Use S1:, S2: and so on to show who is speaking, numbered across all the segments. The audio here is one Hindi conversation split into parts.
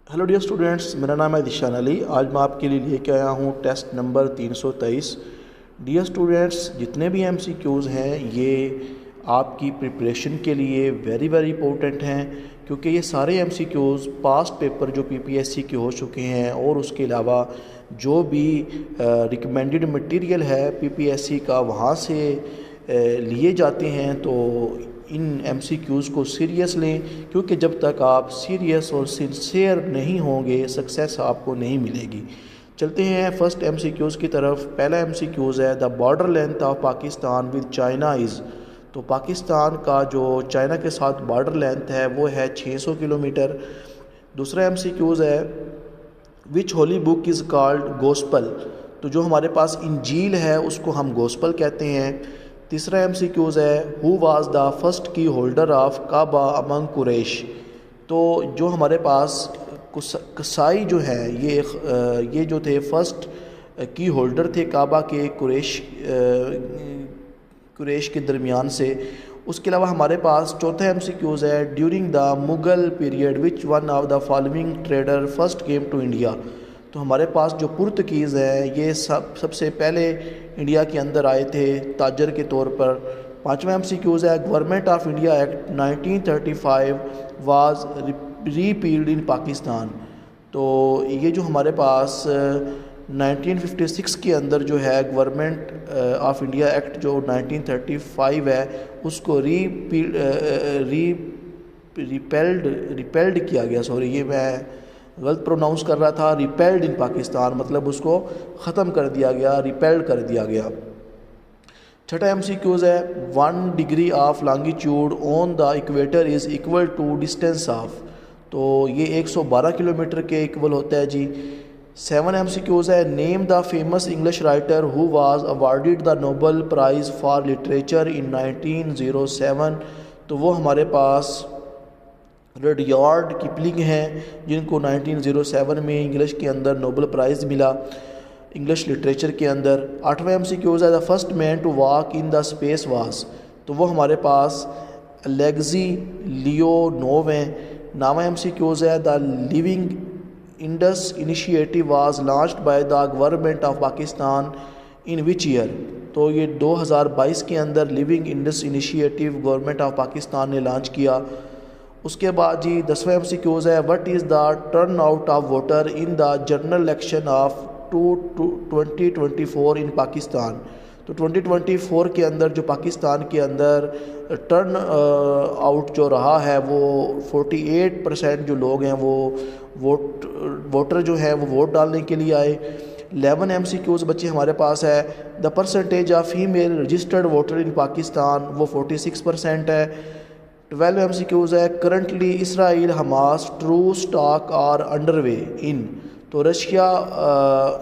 S1: हेलो डियर स्टूडेंट्स, मेरा नाम है दिशान अली। आज मैं आपके लिए लेके आया हूँ टेस्ट नंबर 323। डियर स्टूडेंट्स, जितने भी एमसीक्यूज़ हैं ये आपकी प्रिपरेशन के लिए वेरी इंपॉर्टेंट हैं, क्योंकि ये सारे एमसीक्यूज़ पास्ट पेपर जो पीपीएससी के हो चुके हैं और उसके अलावा जो भी रिकमेंडेड मटेरियल है पीपीएससी का वहाँ से लिए जाते हैं। तो इन एमसीक्यूज़ को सीरियस लें, क्योंकि जब तक आप सीरियस और सिंसियर नहीं होंगे सक्सेस आपको नहीं मिलेगी। चलते हैं फर्स्ट एमसीक्यूज़ की तरफ। पहला एमसीक्यूज़ है the border length of Pakistan with China is. तो पाकिस्तान का जो चाइना के साथ बॉर्डर लेंथ है वो है 600 किलोमीटर। दूसरा एमसीक्यूज़ है which holy book is called Gospel. तो जो हमारे पास इंजील है उसको हम गोस्पल कहते हैं। तीसरा एमसीक्यूज़ है who was the first key holder of Kaaba among Quraish. तो जो हमारे पास कसाई जो है ये जो थे फर्स्ट की होल्डर थे काबा के कुरैश के दरमियान से। उसके अलावा हमारे पास चौथा एमसीक्यूज़ है during the Mughal period which one of the following trader first came to India. तो हमारे पास जो पुर्तगीज़ हैं ये सबसे पहले इंडिया के अंदर आए थे ताजर के तौर पर। पाँचवा एमसीक्यूज़ है Government of India Act 1935 was repealed in Pakistan. तो ये जो हमारे पास 1956 के अंदर जो है गवर्नमेंट ऑफ इंडिया एक्ट जो 1935 है उसको रिपेल्ड किया गया। सॉरी, ये मैं गलत प्रोनाउंस कर रहा था। रिपेल्ड इन पाकिस्तान मतलब उसको ख़त्म कर दिया गया, रिपेल्ड कर दिया गया। छठा एमसीक्यूज़ है 1 degree of longitude on the equator is equal to distance of. तो ये 112 किलोमीटर के इक्वल होता है जी। 7 एमसीक्यूज़ है name the famous English writer who was awarded the Nobel prize for literature in 1907। तो वो हमारे पास रडयार्ड किपलिंग हैं जिनको 1907 में इंग्लिश के अंदर नोबल प्राइज़ मिला इंग्लिश लिटरेचर के अंदर। 8वां एमसीक्यूज़ है the first man to walk in the space was. तो वो हमारे पास अलेक्सी लियोनोव हैं। 9वां एमसीक्यूज़ है the living Indus initiative was launched by the government of Pakistan in which year. तो ये 2022 के अंदर living Indus initiative government of Pakistan ने लॉन्च किया। उसके बाद जी 10वां एमसीक्यूज़ है what is the turn out of voter in the general election of 2024 इन पाकिस्तान। तो 2024 के अंदर जो पाकिस्तान के अंदर टर्न आउट जो रहा है वो 48% जो लोग हैं वो वोटर जो है वो वोट डालने के लिए आए। 11 एमसीक्यूज़ बच्चे हमारे पास है the percentage of female registered voter in Pakistan वो 46% है। 12 एमसीक्यूज़ है करंटली इसराइल हमास ट्रू स्टॉक आर अंडरवे इन। तो रशिया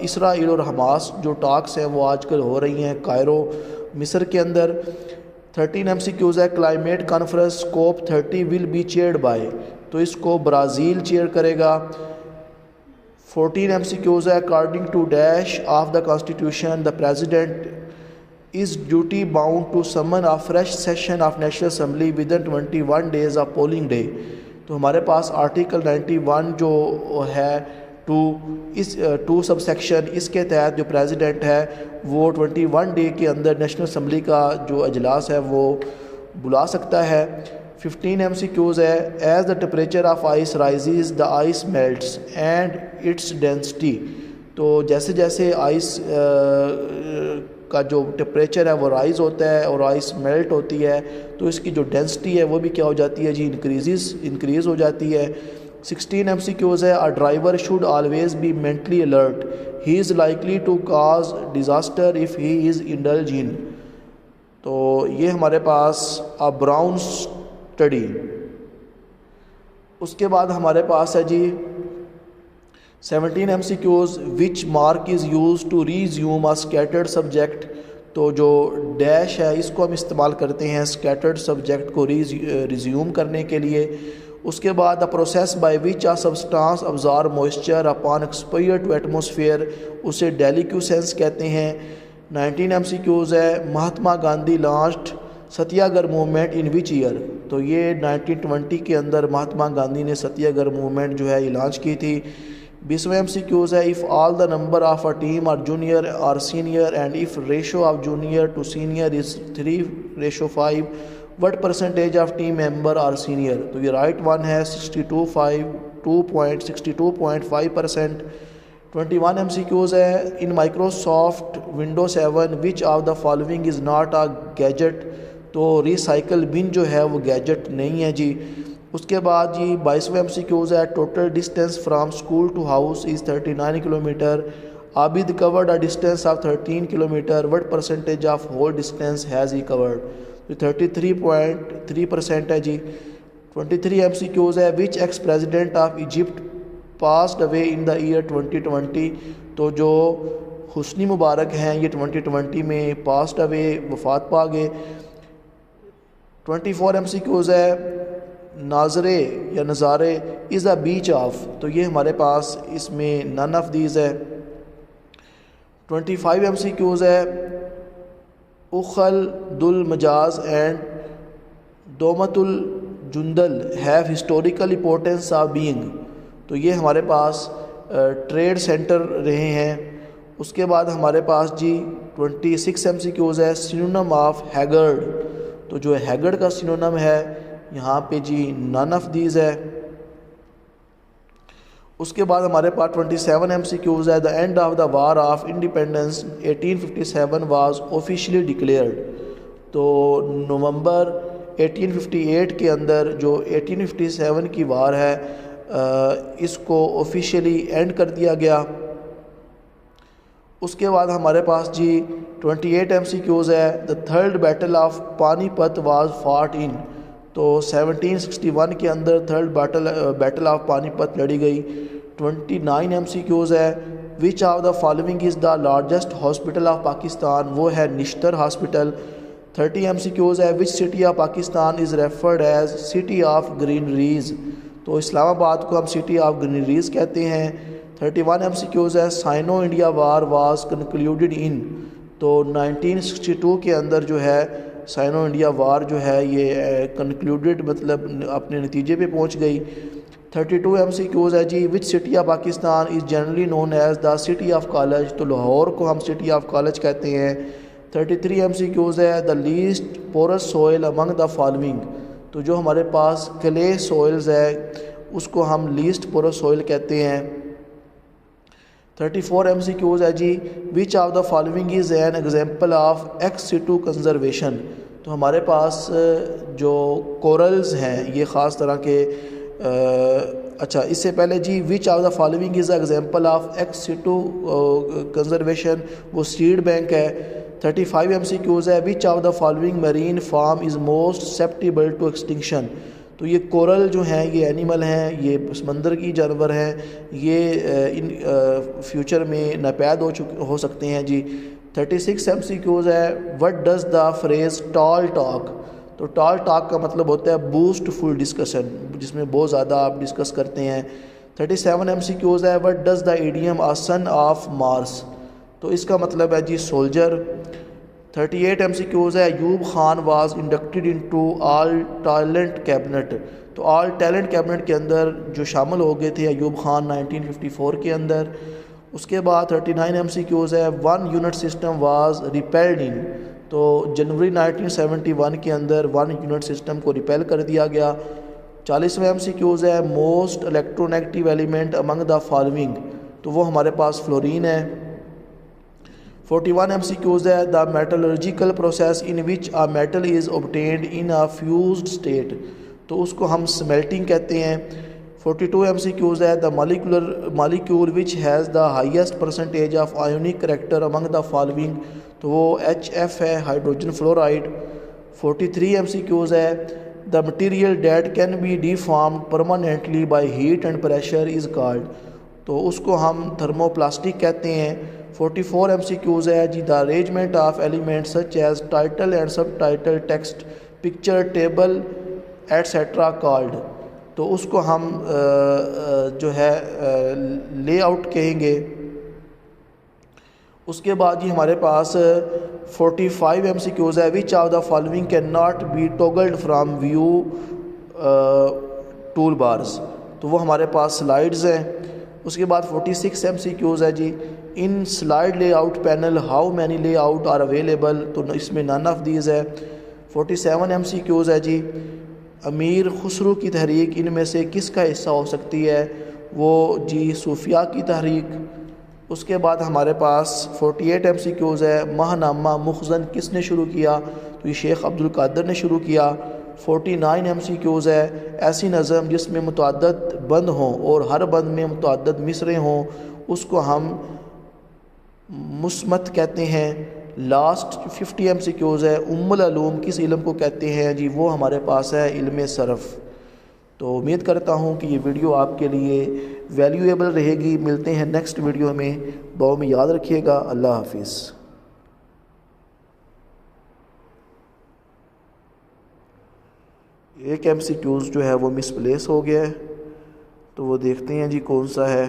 S1: इसराइल और हमास जो टॉक्स हैं वो आजकल हो रही हैं कायरो मिस्र के अंदर। 13 एमसीक्यूज़ है climate conference scope 30 will be chaired by. तो इसको ब्राज़ील चेयर करेगा। 14 एमसीक्यूज़ है according to dash of the constitution the president is duty bound to summon a fresh session of National Assembly within 21 days of polling day। तो हमारे पास आर्टिकल 91 जो है टू सबसेक्शन इसके तहत जो प्रेसिडेंट है वो 21 डे के अंदर नेशनल असम्बली का जो अजलास है वो बुला सकता है। 15 एमसीक्यूज़ है as the temperature of ice rises the ice melts and its density. तो जैसे जैसे आइस का जो टेम्परेचर है वो राइज़ होता है और आइस मेल्ट होती है तो इसकी जो डेंसिटी है वो भी क्या हो जाती है जी इंक्रीज़ हो जाती है। 16 एमसीक्यूज़ है a driver should always be mentally alert he is likely to cause disaster if he is indulge in. तो ये हमारे पास अ ब्राउन स्टडी। उसके बाद हमारे पास है जी 17 MCQs which mark is use to resume a scattered subject. तो जो डैश है इसको हम इस्तेमाल करते हैं स्कैटर्ड सब्जेक्ट को रिज्यूम करने के लिए। उसके बाद the process by which a substance absorb moisture upon exposure to atmosphere उसे डेलिक्यूसेंस कहते हैं। 19 एमसीक्यूज़ है Mahatma Gandhi launched satyagraha movement in which year? तो ये 1920 के अंदर महात्मा गांधी ने सत्याग्रह मूवमेंट जो है लॉन्च की थी। 20वां MCQs है, if all the number of a team are junior और senior and if ratio of junior to senior is 3:5 what percentage of team member are senior? तो ये राइट वन है 62.5%। 21 MCQs है, in Microsoft window 7 which of the following is not a gadget? तो रिसाइकल बिन जो है वो गैजेट नहीं है जी। उसके बाद जी 22वां MCQs है, total distance from school to house is 39 kilometre. Abid covered a distance of 13 kilometre, what percentage of whole distance has he covered? तो 33.3% है जी। 23 MCQs है, which ex president of Egypt passed away in the year 2020? तो जो हुस्नी मुबारक हैं ये 2020 में पास्ड अवे, वफात पा गए। 24 MCQs है, नाजरे या नज़ारे इज़ अ बीच ऑफ? तो ये हमारे पास इसमें नन ऑफ दीज है। 25 MCQs है, उखल दुल मजाज एंड दोमतुल जुंदल have historical importance of being? तो ये हमारे पास ट्रेड सेंटर रहे हैं। उसके बाद हमारे पास जी 26 MCQs है, सिनोनिम ऑफ हैगर्ड? तो जो हैगर्ड का सिनोनिम है यहाँ पे जी नन ऑफ दीज है। उसके बाद हमारे पास 27 MCQs है, the end of the war of independence 1857 was officially declared? तो नवंबर 1858 के अंदर जो 1857 की वार है इसको ऑफिशियली एंड कर दिया गया। उसके बाद हमारे पास जी 28 MCQs है, the third battle of Panipat was fought in? तो 1761 के अंदर थर्ड बैटल ऑफ पानीपत लड़ी गई। 29 MCQs है, which of the following is the largest hospital of Pakistan? वो है निश्तर हॉस्पिटल। 30 MCQs है, which city of Pakistan is referred as city of greeneries? तो इस्लामाबाद को हम सिटी ऑफ ग्रीनरीज कहते हैं। 31 MCQs है, Sino India war was concluded in? तो 1962 के अंदर जो है साइनो इंडिया वार जो है ये कंक्लूडेड मतलब अपने नतीजे पे पहुंच गई। 32 MCQs है जी, which city of Pakistan is generally known as the city of college? तो लाहौर को हम सिटी ऑफ कॉलेज कहते हैं। 33 MCQs है, the least porous soil among the following? तो जो हमारे पास क्ले सोइल्स है उसको हम लीस्ट पोरस सोइल कहते हैं। 34 MCQs है जी, which of the following is an example of ex situ conservation? तो हमारे पास जो कोरल्स हैं ये ख़ास तरह के अच्छा इससे पहले जी which of the following is example of ex situ conservation? वो सीड बैंक है। 35 MCQs है, which of the following marine farm is most susceptible to extinction? तो ये कोरल जो हैं ये एनिमल हैं, ये समंदर की जानवर हैं, ये इन फ्यूचर में नापैद हो सकते हैं जी। 36 MCQs है, what does the phrase tall talk? तो टॉल टॉक का मतलब होता है बूस्ट फुल डिस्कशन, जिसमें बहुत ज़्यादा आप डिस्कस करते हैं। 37 MCQs है, what does the idiom a son of Mars? तो इसका मतलब है जी सोल्जर। 38 MCQs है, Ayub Khan was inducted into all talent cabinet? तो ऑल टैलेंट कैबिनेट के अंदर जो शामिल हो गए थे अयूब खान 1954 के अंदर। उसके बाद 39 MCQs है, one unit system was repealed in? तो जनवरी 1971 के अंदर वन यूनिट सिस्टम को रिपेल कर दिया गया। 40वां MCQs है, most electronegative element among the following? तो वो हमारे पास फ्लोरीन है। 41 MCQs है, the metallurgical process in which a metal is obtained in a fused state? तो उसको हम स्मेल्टिंग कहते हैं। 42 MCQs है, the molecule which has the highest percentage of ionic character among the following? तो वो HF है, हाइड्रोजन फ्लोराइड। 43 MCQs है, the material that can be deformed permanently by heat and pressure is called? तो उसको हम थर्मोप्लास्टिक कहते हैं। 44 MCQs है जी, the arrangement of element such as title and subtitle text picture table etcetera called? तो उसको हम जो है लेआउट कहेंगे। उसके बाद जी हमारे पास 45 MCQs है। Which of the following can not be toggled from view tool bars, तो वो हमारे पास स्लाइड्स हैं। उसके बाद 46 MCQs है जी। In slide layout panel how many layout are available, तो इसमें नन ऑफ दीज है। 47 MCQs है जी। अमीर खुसरू की तहरीक इनमें से किसका हिस्सा हो सकती है, वो जी सूफिया की तहरीक। उसके बाद हमारे पास 48 MCQs है। माहनामा मुखजन किसने शुरू किया, तो ये शेख अब्दुल कादिर ने शुरू किया। 49 MCQs है। ऐसी नज़म जिसमें मुतअद्दिद बंद हों और हर बंद में मुतअद्दिद मिसरे हों उसको हम मुस्मत कहते हैं। लास्ट 50 MCQs है। उम्मुल अलूम किस इल्म को कहते हैं जी, वो हमारे पास है इल्म सरफ़। तो उम्मीद करता हूँ कि ये वीडियो आपके लिए वैल्यूएबल रहेगी। मिलते हैं नेक्स्ट वीडियो में, दुआ में याद रखिएगा। अल्लाह हाफिज़। एक MCQs जो है वो मिसप्लेस हो गया है, तो वो देखते हैं जी कौन सा है।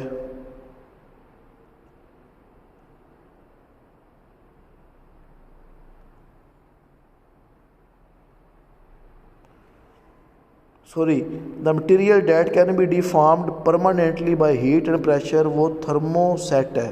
S1: Sorry, the material that can be deformed permanently by heat and pressure, वो थर्मोसेट है।